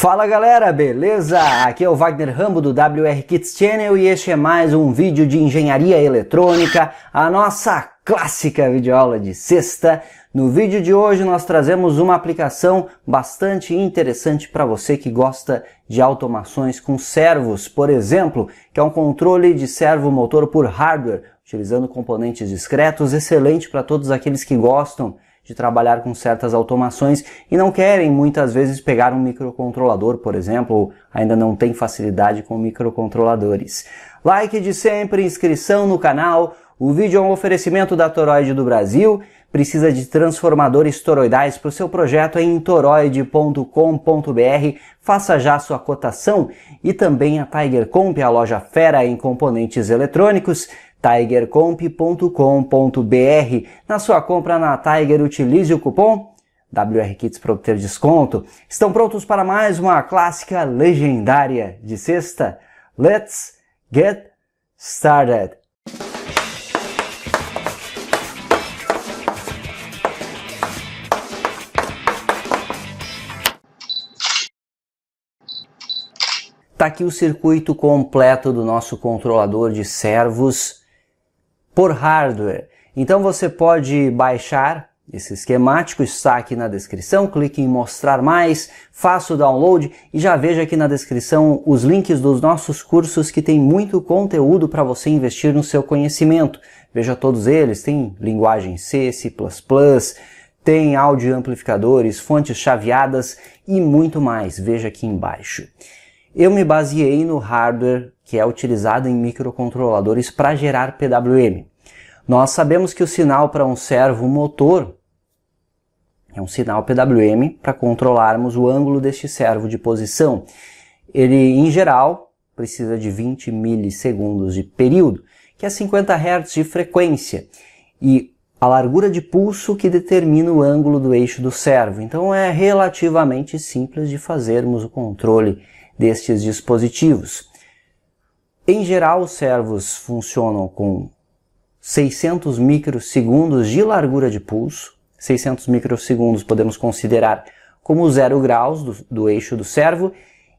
Fala galera, beleza? Aqui é o Wagner Rambo do WR Kits Channel e este é mais um vídeo de engenharia eletrônica, a nossa clássica videoaula de sexta. No vídeo de hoje nós trazemos uma aplicação bastante interessante para você que gosta de automações com servos, por exemplo, que é um controle de servo motor por hardware, utilizando componentes discretos, excelente para todos aqueles que gostam de trabalhar com certas automações e não querem muitas vezes pegar um microcontrolador, por exemplo, ou ainda não tem facilidade com microcontroladores. Like de sempre, inscrição no canal. O vídeo é um oferecimento da Toroid do Brasil. Precisa de transformadores toroidais para o seu projeto em toroid.com.br. Faça já sua cotação e também a Tiger Comp, a loja fera em componentes eletrônicos, tigercomp.com.br. Na sua compra na Tiger, utilize o cupom WRKits para obter desconto. Estão prontos para mais uma clássica legendária de sexta? Let's get started! Está aqui o circuito completo do nosso controlador de servos por hardware. Então você pode baixar esse esquemático, está aqui na descrição, clique em mostrar mais, faça o download e já veja aqui na descrição os links dos nossos cursos que tem muito conteúdo para você investir no seu conhecimento. Veja todos eles, tem linguagem C, C++, tem áudio amplificadores, fontes chaveadas e muito mais, veja aqui embaixo. Eu me baseei no hardware que é utilizado em microcontroladores para gerar PWM. Nós sabemos que o sinal para um servo motor é um sinal PWM para controlarmos o ângulo deste servo de posição. Ele, em geral, precisa de 20 milissegundos de período, que é 50 Hz de frequência, e a largura de pulso que determina o ângulo do eixo do servo. Então é relativamente simples de fazermos o controle destes dispositivos. Em geral, os servos funcionam com 600 microsegundos de largura de pulso. 600 microsegundos podemos considerar como 0 graus do eixo do servo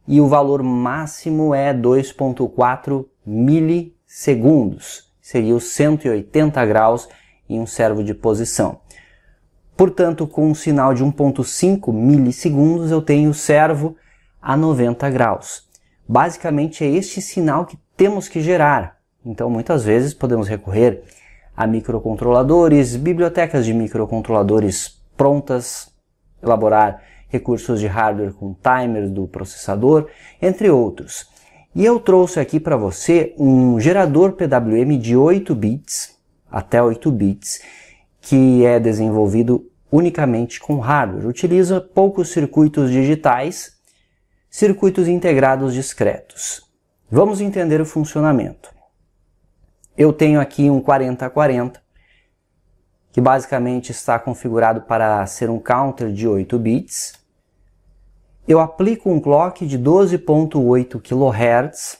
e o valor máximo é 2,4 milissegundos. Seria os 180 graus em um servo de posição. Portanto, com um sinal de 1,5 milissegundos eu tenho o servo a 90 graus. Basicamente é este sinal que temos que gerar. Então muitas vezes podemos recorrer a microcontroladores, bibliotecas de microcontroladores prontas, elaborar recursos de hardware com timers do processador, entre outros. E eu trouxe aqui para você um gerador PWM de 8 bits, até 8 bits, que é desenvolvido unicamente com hardware. Utiliza poucos circuitos digitais, circuitos integrados discretos. Vamos entender o funcionamento. Eu tenho aqui um 4040, que basicamente está configurado para ser um counter de 8 bits. Eu aplico um clock de 12,8 kHz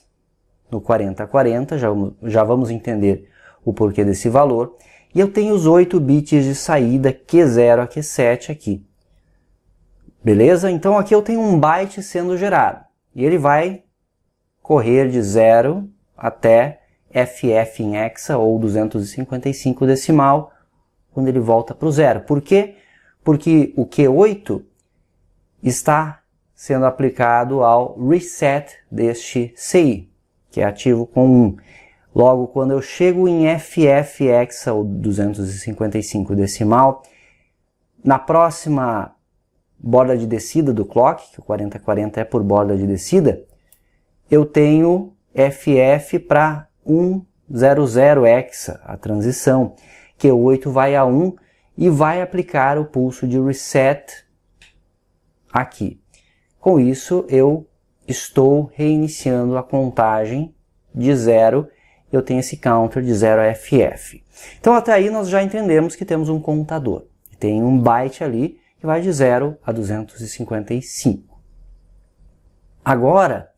no 4040, já vamos entender o porquê desse valor. E eu tenho os 8 bits de saída Q0 a Q7 aqui. Beleza? Então aqui eu tenho um byte sendo gerado. E ele vai correr de 0 até FF em hexa ou 255 decimal, quando ele volta para o zero. Por quê? Porque o Q8 está sendo aplicado ao reset deste CI, que é ativo com 1. Logo, quando eu chego em FF hexa ou 255 decimal, na próxima borda de descida do clock, que o 4040 é por borda de descida, eu tenho FF para 100 hexa, a transição. Q8 vai a 1 e vai aplicar o pulso de reset aqui. Com isso, eu estou reiniciando a contagem de 0. Eu tenho esse counter de 0 a FF. Então até aí nós já entendemos que temos um contador. Tem um byte ali que vai de 0 a 255. Agora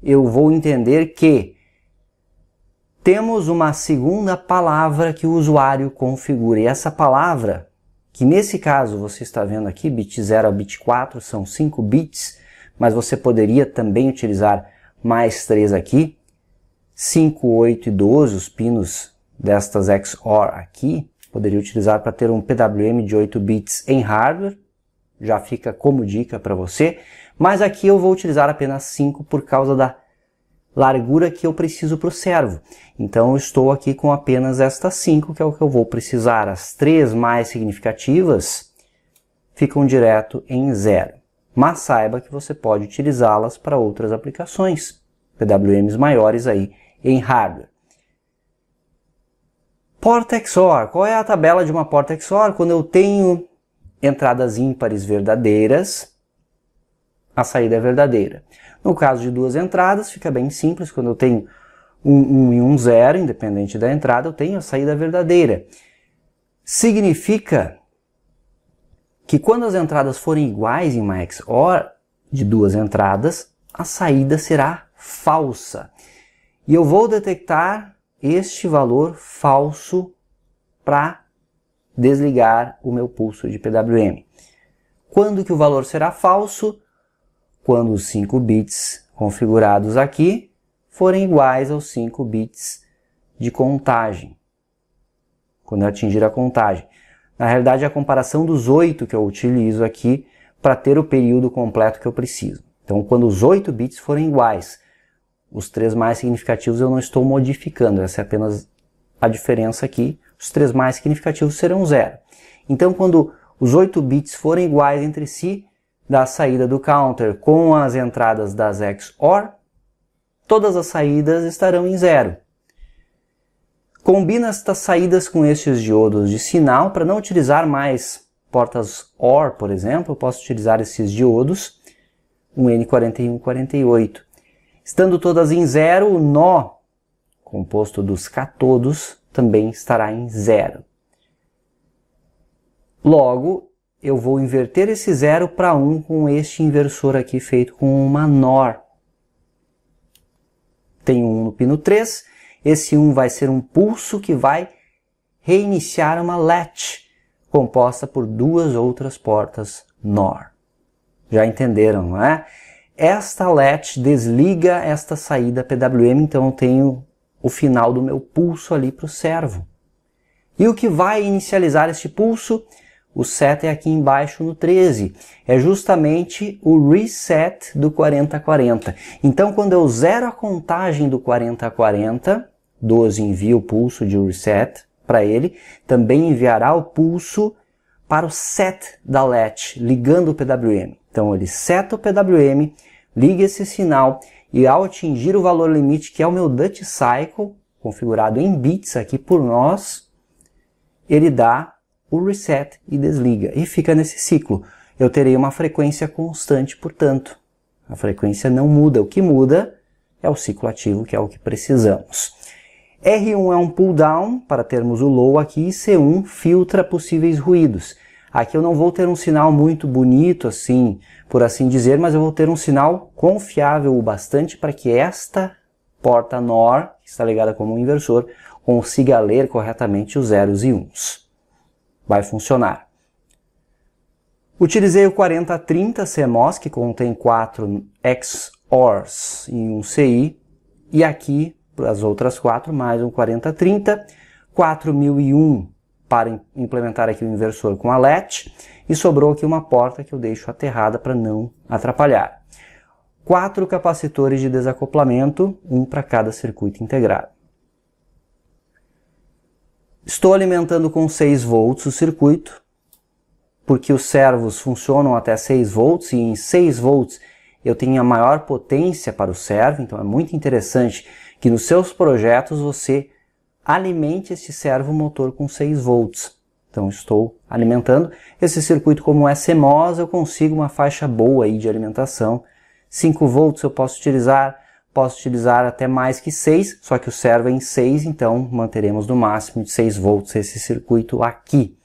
eu vou entender que temos uma segunda palavra que o usuário configura. E essa palavra, que nesse caso você está vendo aqui, bit 0 a bit 4, são 5 bits, mas você poderia também utilizar mais 3 aqui, 5, 8 e 12, os pinos destas XOR aqui, poderia utilizar para ter um PWM de 8 bits em hardware, já fica como dica para você, mas aqui eu vou utilizar apenas 5 por causa da largura que eu preciso para o servo. Então eu estou aqui com apenas estas 5, que é o que eu vou precisar. As 3 mais significativas ficam direto em 0. Mas saiba que você pode utilizá-las para outras aplicações, PWMs maiores aí em hardware. Porta XOR. Qual é a tabela de uma porta XOR? Quando eu tenho entradas ímpares verdadeiras, a saída é verdadeira. No caso de 2 entradas, fica bem simples. Quando eu tenho um 1 e um 0, independente da entrada, eu tenho a saída verdadeira. Significa que quando as entradas forem iguais em uma XOR de 2 entradas, a saída será falsa. E eu vou detectar este valor falso para desligar o meu pulso de PWM. Quando que o valor será falso? Quando os 5 bits configurados aqui forem iguais aos 5 bits de contagem. Quando eu atingir a contagem. Na realidade, é a comparação dos 8 que eu utilizo aqui para ter o período completo que eu preciso. Então, quando os 8 bits forem iguais, os 3 mais significativos eu não estou modificando, essa é apenas a diferença aqui. Os 3 mais significativos serão 0. Então, quando os 8 bits forem iguais entre si, da saída do counter com as entradas das XOR, todas as saídas estarão em 0. Combina estas saídas com estes diodos de sinal. Para não utilizar mais portas OR, por exemplo, eu posso utilizar esses diodos, um N41 e 48. Estando todas em 0, o nó composto dos cátodos também estará em 0. Logo, eu vou inverter esse 0 para 1 com este inversor aqui feito com uma NOR. Tem um 1 no pino 3, esse 1 vai ser um pulso que vai reiniciar uma latch, composta por 2 outras portas NOR. Já entenderam, não é? Esta latch desliga esta saída PWM, então eu tenho o final do meu pulso ali para o servo. E o que vai inicializar este pulso? O set é aqui embaixo no 13. É justamente o reset do 4040. Então, quando eu zero a contagem do 4040, 12 envia o pulso de reset para ele, também enviará o pulso para o set da latch, ligando o PWM. Então, ele seta o PWM, liga esse sinal e ao atingir o valor limite, que é o meu Dutch Cycle, configurado em bits aqui por nós, ele dá o reset e desliga. E fica nesse ciclo. Eu terei uma frequência constante, portanto. A frequência não muda. O que muda é o ciclo ativo, que é o que precisamos. R1 é um pull down, para termos o low aqui, e C1 filtra possíveis ruídos. Aqui eu não vou ter um sinal muito bonito, assim, por assim dizer, mas eu vou ter um sinal confiável o bastante para que esta porta NOR, que está ligada como um inversor, consiga ler corretamente os zeros e uns. Vai funcionar. Utilizei o 4030 CMOS, que contém 4 XORs e um CI, e aqui, as outras 4, mais um 4030, 4001 para implementar aqui o inversor com a latch, e sobrou aqui uma porta que eu deixo aterrada para não atrapalhar. 4 capacitores de desacoplamento, um para cada circuito integrado. Estou alimentando com 6 volts o circuito, porque os servos funcionam até 6 volts, e em 6 volts eu tenho a maior potência para o servo, então é muito interessante que nos seus projetos você alimente esse servo motor com 6 volts. Então estou alimentando. Esse circuito, como é CMOS, eu consigo uma faixa boa aí de alimentação. 5 volts eu posso utilizar até mais que 6, só que o servo é em 6, então manteremos no máximo de 6 volts esse circuito aqui.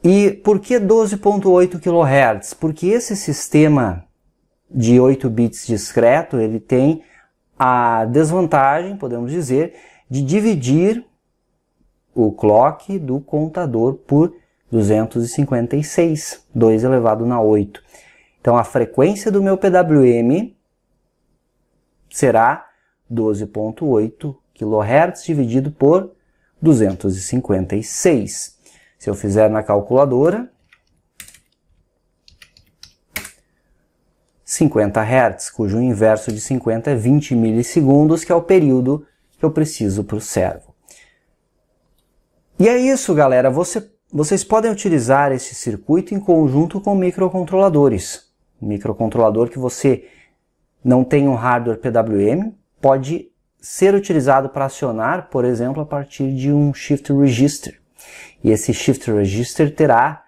E por que 12.8 kHz? Porque esse sistema de 8 bits discreto, ele tem a desvantagem, podemos dizer, de dividir o clock do contador por 256, 2 elevado na 8. Então a frequência do meu PWM será 12.8 kHz dividido por 256. Se eu fizer na calculadora, 50 Hz, cujo inverso de 50 é 20 milissegundos, que é o período que eu preciso para o servo. E é isso, galera. Vocês podem utilizar esse circuito em conjunto com microcontroladores. Um microcontrolador que você não tem um hardware PWM pode ser utilizado para acionar, por exemplo, a partir de um Shift Register. E esse Shift Register terá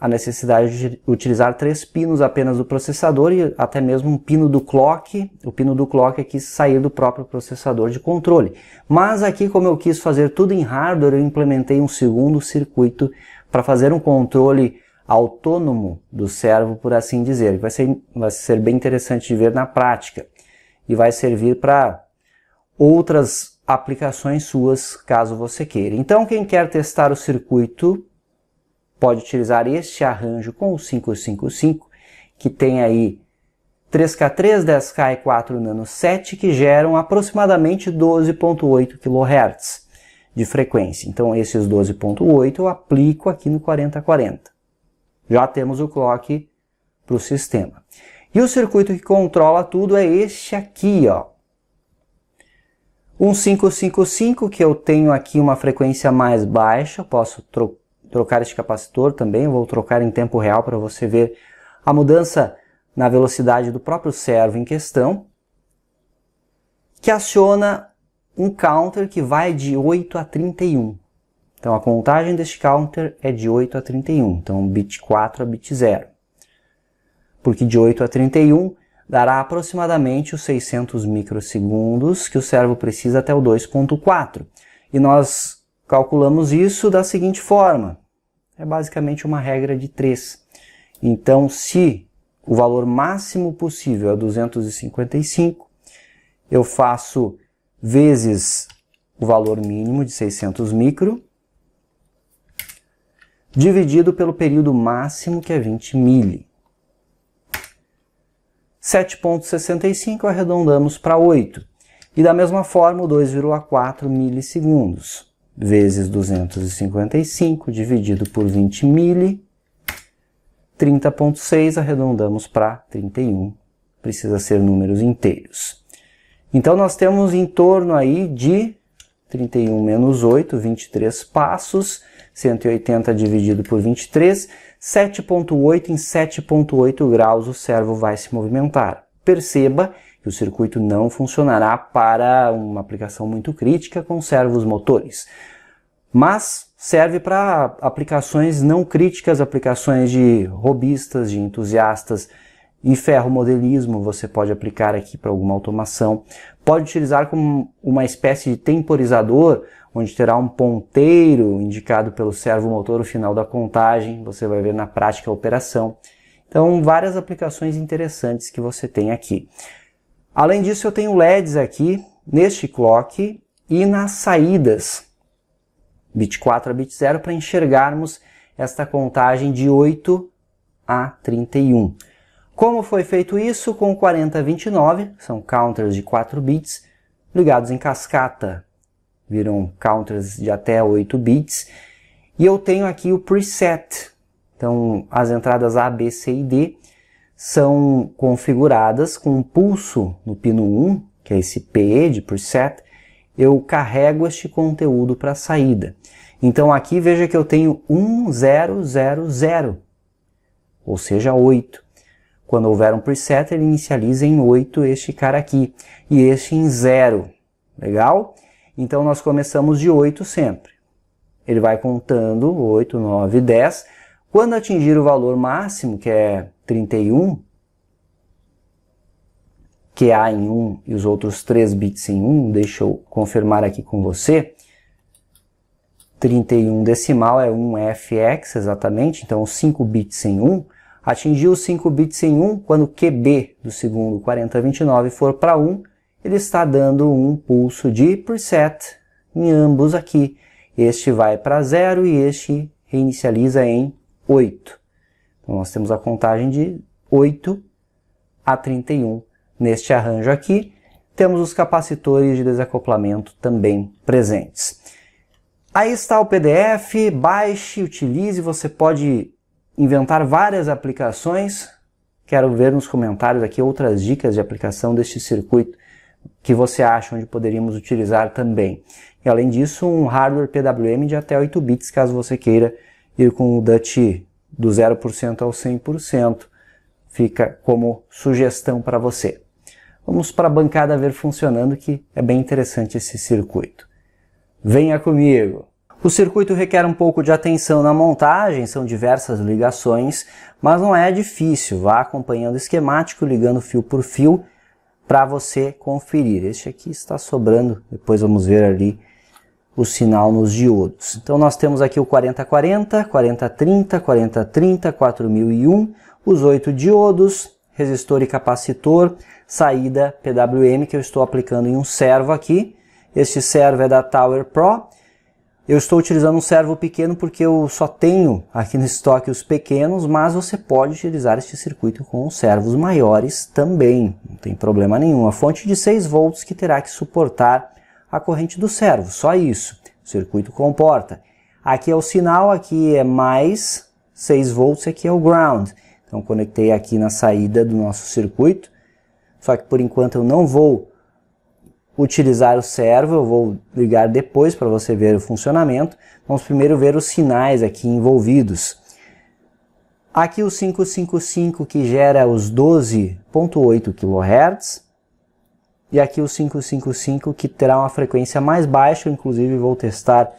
a necessidade de utilizar 3 pinos apenas do processador e até mesmo um pino do clock. O pino do clock aqui sair do próprio processador de controle. Mas aqui, como eu quis fazer tudo em hardware, eu implementei um segundo circuito para fazer um controle autônomo do servo, por assim dizer. Vai ser bem interessante de ver na prática. E vai servir para outras aplicações suas, caso você queira. Então, quem quer testar o circuito pode utilizar este arranjo com o 555, que tem aí 3K3, 10K e 4 nano 7, que geram aproximadamente 12.8 kHz de frequência. Então, esses 12.8 eu aplico aqui no 4040. Já temos o clock para o sistema. E o circuito que controla tudo é este aqui, ó. Um 555, que eu tenho aqui uma frequência mais baixa, eu posso trocar este capacitor também, eu vou trocar em tempo real para você ver a mudança na velocidade do próprio servo em questão, que aciona um counter que vai de 8 a 31. Então a contagem deste counter é de 8 a 31, então bit 4 a bit 0. Porque de 8 a 31 dará aproximadamente os 600 microsegundos que o servo precisa até o 2.4. E nós calculamos isso da seguinte forma. É basicamente uma regra de 3. Então, se o valor máximo possível é 255, eu faço vezes o valor mínimo de 600 micro, dividido pelo período máximo, que é 20 mili. 7.65 arredondamos para 8. E da mesma forma, o 2,4 milissegundos, vezes 255, dividido por 20 mili, 30.6, arredondamos para 31. Precisa ser números inteiros. Então, nós temos em torno aí de 31 menos 8, 23 passos, 180 dividido por 23, 7.8 em 7.8 graus o servo vai se movimentar. Perceba que o circuito não funcionará para uma aplicação muito crítica com servos motores, mas serve para aplicações não críticas, aplicações de robistas, de entusiastas. E ferromodelismo você pode aplicar aqui para alguma automação. Pode utilizar como uma espécie de temporizador, onde terá um ponteiro indicado pelo servo motor no final da contagem. Você vai ver na prática a operação. Então, várias aplicações interessantes que você tem aqui. Além disso, eu tenho LEDs aqui neste clock e nas saídas, bit 4 a bit 0, para enxergarmos esta contagem de 8 a 31. Como foi feito isso? Com o 4029, são counters de 4 bits, ligados em cascata, viram counters de até 8 bits, e eu tenho aqui o preset. Então, as entradas A, B, C e D são configuradas com um pulso no pino 1, que é esse PE de preset, eu carrego este conteúdo para a saída. Então, aqui veja que eu tenho 1000, ou seja, 8. Quando houver um preset, ele inicializa em 8 este cara aqui, e este em 0. Legal? Então, nós começamos de 8 sempre. Ele vai contando 8, 9, 10. Quando atingir o valor máximo, que é 31, que é A em 1 e os outros 3 bits em 1, deixa eu confirmar aqui com você. 31 decimal é 1FX exatamente, então 5 bits em 1. Atingiu os 5 bits em 1, quando o QB do segundo 4029 for para 1, ele está dando um pulso de preset em ambos aqui. Este vai para 0 e este reinicializa em 8. Então nós temos a contagem de 8 a 31 neste arranjo aqui. Temos os capacitores de desacoplamento também presentes. Aí está o PDF, baixe, utilize, você pode inventar várias aplicações. Quero ver nos comentários aqui outras dicas de aplicação deste circuito que você acha onde poderíamos utilizar também. E além disso, um hardware PWM de até 8 bits, caso você queira ir com o DUT do 0% ao 100%, fica como sugestão para você. Vamos para a bancada ver funcionando, que é bem interessante esse circuito. Venha comigo! O circuito requer um pouco de atenção na montagem, são diversas ligações, mas não é difícil. Vá acompanhando o esquemático, ligando fio por fio, para você conferir. Este aqui está sobrando, depois vamos ver ali o sinal nos diodos. Então nós temos aqui o 4040, 4030, 4030, 4001, os 8 diodos, resistor e capacitor, saída PWM que eu estou aplicando em um servo aqui. Este servo é da Tower Pro. Eu estou utilizando um servo pequeno porque eu só tenho aqui no estoque os pequenos, mas você pode utilizar este circuito com os servos maiores também, não tem problema nenhum. A fonte de 6 volts que terá que suportar a corrente do servo, só isso. O circuito comporta. Aqui é o sinal, aqui é mais 6 volts, aqui é o ground. Então conectei aqui na saída do nosso circuito, só que por enquanto eu não vou utilizar o servo, eu vou ligar depois para você ver o funcionamento. Vamos primeiro ver os sinais aqui envolvidos. Aqui o 555 que gera os 12.8 kHz e aqui o 555 que terá uma frequência mais baixa, inclusive vou testar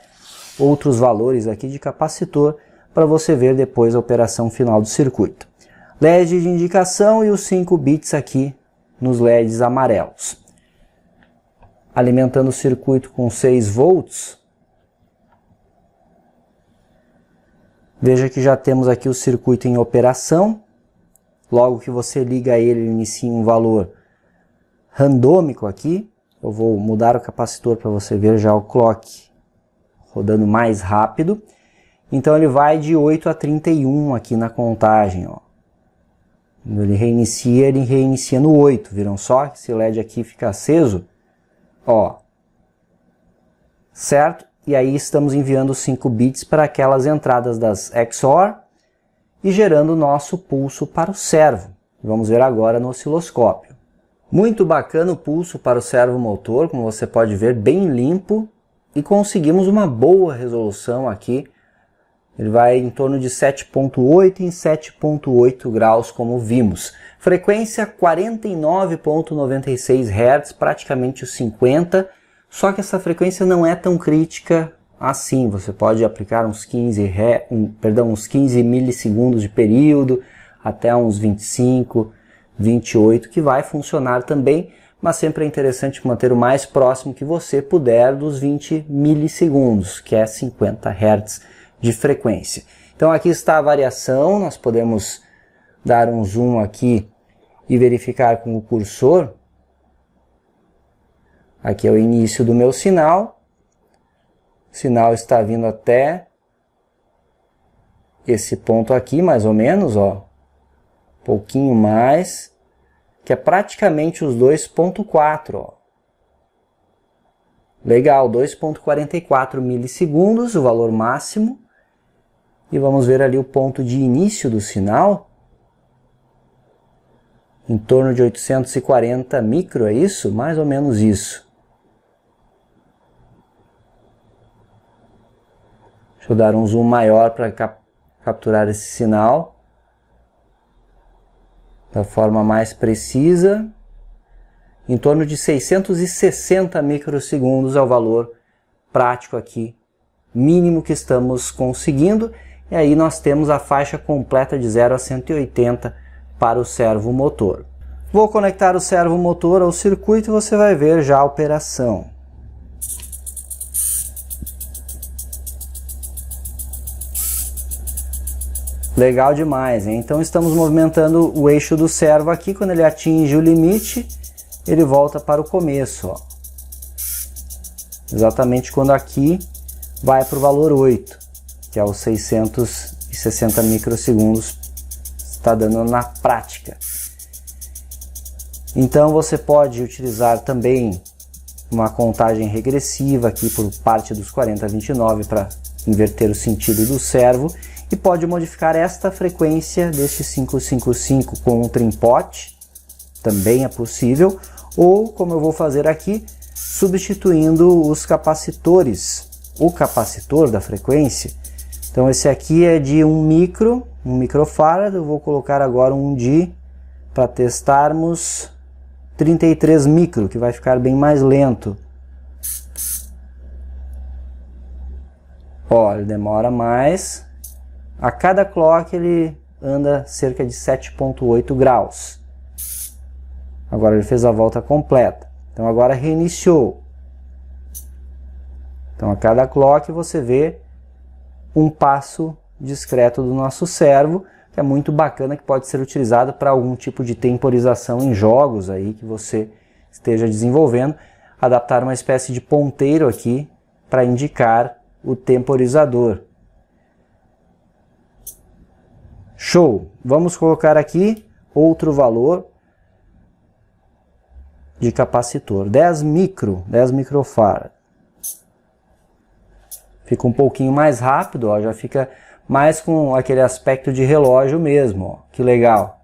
outros valores aqui de capacitor para você ver depois a operação final do circuito. LED de indicação e os 5 bits aqui nos LEDs amarelos. Alimentando o circuito com 6 volts. Veja que já temos aqui o circuito em operação. Logo que você liga ele inicia um valor randômico aqui. Eu vou mudar o capacitor para você ver já o clock rodando mais rápido. Então ele vai de 8 a 31 aqui na contagem, ó. Quando ele reinicia no 8. Viram só que esse LED aqui fica aceso? Ó, certo? E aí estamos enviando 5 bits para aquelas entradas das XOR e gerando o nosso pulso para o servo. Vamos ver agora no osciloscópio. Muito bacana o pulso para o servo motor, como você pode ver, bem limpo, e conseguimos uma boa resolução aqui. Ele vai em torno de 7.8 em 7.8 graus, como vimos. Frequência 49.96 Hz, praticamente os 50, só que essa frequência não é tão crítica assim. Você pode aplicar uns 15 milissegundos de período, até uns 25, 28, que vai funcionar também, mas sempre é interessante manter o mais próximo que você puder dos 20 milissegundos, que é 50 Hz de frequência. Então aqui está a variação, nós podemos dar um zoom aqui e verificar com o cursor. Aqui é o início do meu sinal. O sinal está vindo até esse ponto aqui, mais ou menos, ó. Um pouquinho mais, que é praticamente os 2.4, ó. Legal, 2.44 milissegundos, o valor máximo. E vamos ver ali o ponto de início do sinal. Em torno de 840 micro, é isso? Mais ou menos isso. Deixa eu dar um zoom maior para capturar esse sinal da forma mais precisa. Em torno de 660 microsegundos é o valor prático aqui, mínimo que estamos conseguindo. E aí nós temos a faixa completa de 0 a 180 para o servo motor. Vou conectar o servo motor ao circuito e você vai ver já a operação. Legal demais, hein? Então estamos movimentando o eixo do servo aqui. Quando ele atinge o limite, ele volta para o começo, ó. Exatamente quando aqui vai para o valor 8, que é os 660 microsegundos está dando na prática. Então você pode utilizar também uma contagem regressiva aqui por parte dos 40 a 29 para inverter o sentido do servo, e pode modificar esta frequência deste 555 com um trimpote, também é possível, ou como eu vou fazer aqui, substituindo os capacitores, o capacitor da frequência. Então esse aqui é de 1 microfarad, eu vou colocar agora um de, para testarmos, 33 micro, que vai ficar bem mais lento. Ó, ele demora mais. A cada clock ele anda cerca de 7,8 graus. Agora ele fez a volta completa. Então agora reiniciou. Então a cada clock você vê um passo discreto do nosso servo, que é muito bacana, que pode ser utilizado para algum tipo de temporização em jogos aí que você esteja desenvolvendo. Adaptar uma espécie de ponteiro aqui para indicar o temporizador. Show! Vamos colocar aqui outro valor de capacitor, 10 microfarad. Fica um pouquinho mais rápido, ó, já fica mais com aquele aspecto de relógio mesmo, ó. Que legal!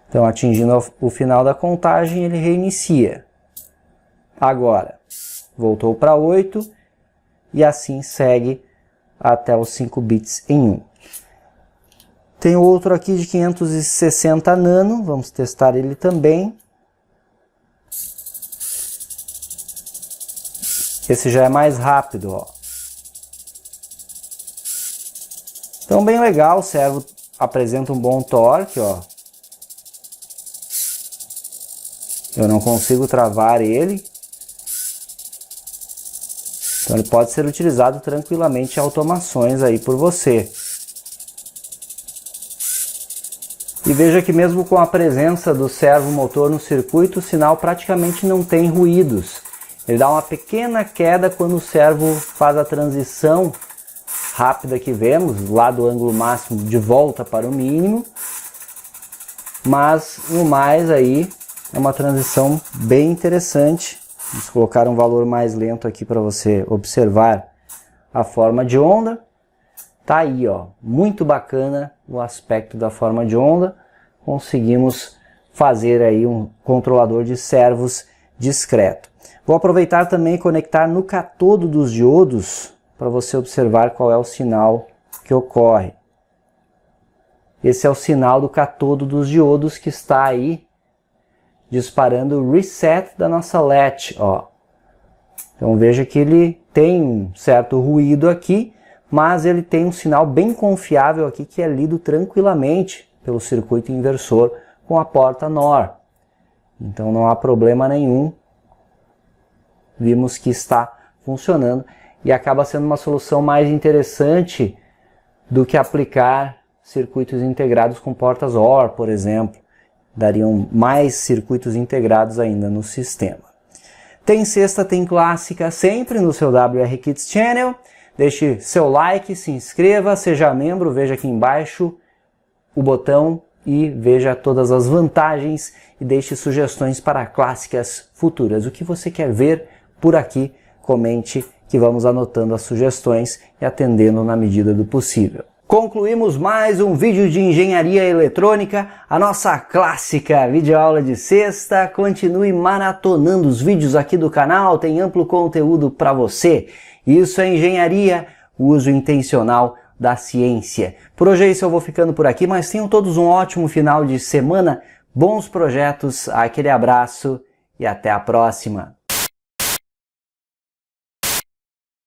Então, atingindo o final da contagem, ele reinicia. Agora, voltou para 8 e assim segue até os 5 bits em 1. Tem outro aqui de 560 nano, vamos testar ele também. Esse já é mais rápido, ó. Então bem legal, o servo apresenta um bom torque, ó. Eu não consigo travar ele. Então ele pode ser utilizado tranquilamente em automações aí por você. E veja que mesmo com a presença do servo motor no circuito, o sinal praticamente não tem ruídos. Ele dá uma pequena queda quando o servo faz a transição rápida que vemos, lá do ângulo máximo de volta para o mínimo. Mas no mais aí é uma transição bem interessante. Vamos colocar um valor mais lento aqui para você observar a forma de onda. Tá aí, ó, muito bacana o aspecto da forma de onda. Conseguimos fazer aí um controlador de servos discreto. Vou aproveitar também e conectar no catodo dos diodos para você observar qual é o sinal que ocorre. Esse é o sinal do catodo dos diodos que está aí disparando o reset da nossa latch, ó. Então veja que ele tem um certo ruído aqui, mas ele tem um sinal bem confiável aqui que é lido tranquilamente pelo circuito inversor com a porta NOR. Então não há problema nenhum. Vimos que está funcionando e acaba sendo uma solução mais interessante do que aplicar circuitos integrados com portas OR, por exemplo. Dariam mais circuitos integrados ainda no sistema. Tem sexta, tem clássica, sempre no seu WR Kits Channel. Deixe seu like, se inscreva, seja membro, veja aqui embaixo o botão e veja todas as vantagens e deixe sugestões para clássicas futuras. O que você quer ver por aqui, comente que vamos anotando as sugestões e atendendo na medida do possível. Concluímos mais um vídeo de engenharia eletrônica, a nossa clássica videoaula de sexta. Continue maratonando os vídeos aqui do canal, tem amplo conteúdo para você. Isso é engenharia, o uso intencional da ciência. Por hoje é isso, eu vou ficando por aqui, mas tenham todos um ótimo final de semana, bons projetos, aquele abraço e até a próxima.